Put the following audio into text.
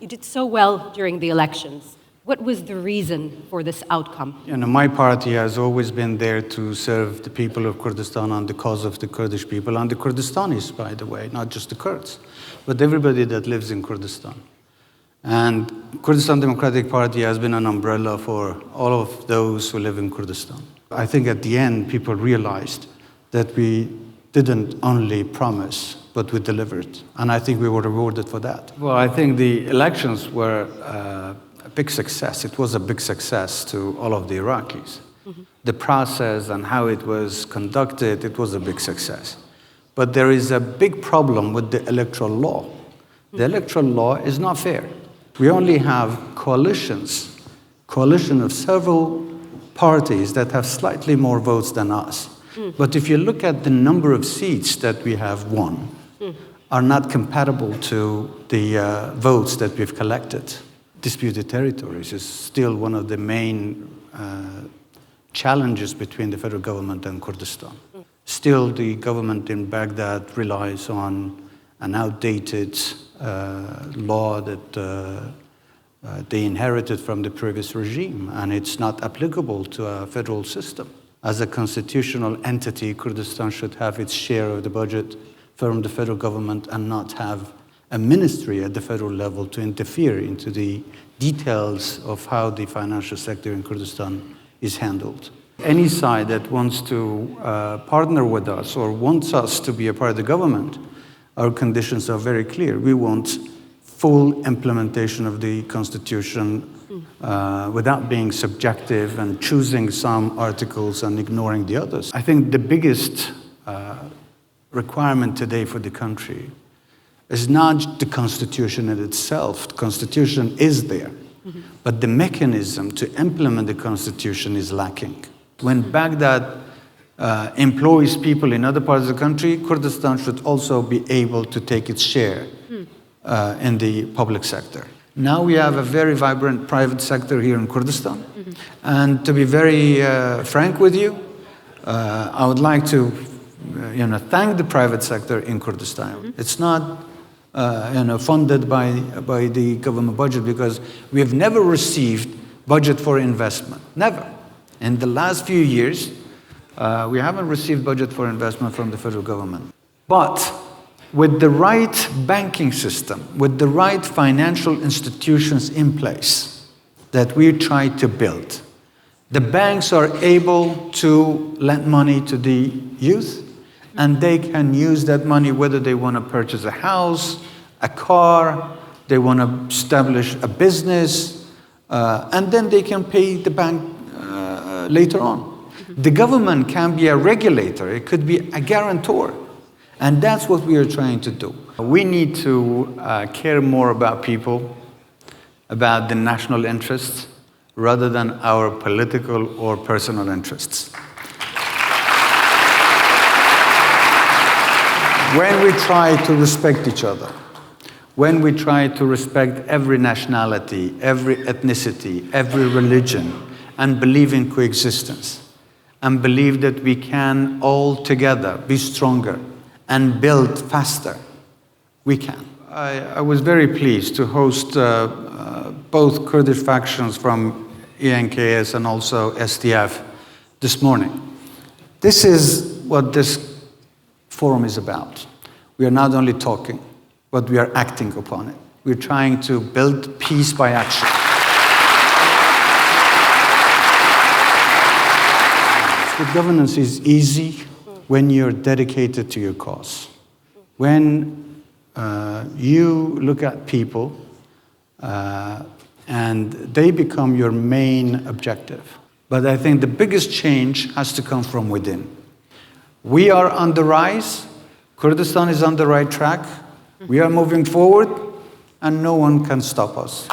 You did so well during the elections. What was the reason for this outcome? My party has always been there to serve the people of Kurdistan and the cause of the Kurdish people, and the Kurdistanis, by the way, not just the Kurds, but everybody that lives in Kurdistan. And Kurdistan Democratic Party has been an umbrella for all of those who live in Kurdistan. I think at the end, people realized that we didn't only promise, but we delivered. And I think we were rewarded for that. Well, I think the elections were a big success. It was a big success to all of the Iraqis. Mm-hmm. The process and how it was conducted, it was a big success. But there is a big problem with the electoral law. The electoral law is not fair. We only have coalition of several parties that have slightly more votes than us. But if you look at the number of seats that we have won, are not compatible to the votes that we've collected. Disputed territories is still one of the main challenges between the federal government and Kurdistan. Still, the government in Baghdad relies on an outdated law that they inherited from the previous regime, and it's not applicable to a federal system. As a constitutional entity, Kurdistan should have its share of the budget from the federal government and not have a ministry at the federal level to interfere into the details of how the financial sector in Kurdistan is handled. Any side that wants to partner with us or wants us to be a part of the government, our conditions are very clear. We want full implementation of the Constitution without being subjective and choosing some articles and ignoring the others. I think the biggest requirement today for the country is not the Constitution in itself. The Constitution is there, but the mechanism to implement the Constitution is lacking. When Baghdad employs people in other parts of the country, Kurdistan should also be able to take its share in the public sector. Now we have a very vibrant private sector here in Kurdistan. And to be very frank with you, I would like to thank the private sector in Kurdistan. It's not funded by the government budget because we have never received budget for investment. Never. In the last few years, we haven't received budget for investment from the federal government. But with the right banking system, with the right financial institutions in place that we try to build, the banks are able to lend money to the youth, and they can use that money whether they want to purchase a house, a car, they want to establish a business, and then they can pay the bank later on. The government can be a regulator, it could be a guarantor. And that's what we are trying to do. We need to care more about people, about the national interests, rather than our political or personal interests. When we try to respect each other, when we try to respect every nationality, every ethnicity, every religion, and believe in coexistence, and believe that we can all together be stronger, and build faster, we can. I was very pleased to host both Kurdish factions from ENKS and also SDF this morning. This is what this forum is about. We are not only talking, but we are acting upon it. We're trying to build peace by action. The governance is easy when you're dedicated to your cause. When you look at people and they become your main objective. But I think the biggest change has to come from within. We are on the rise. Kurdistan is on the right track. We are moving forward, and no one can stop us.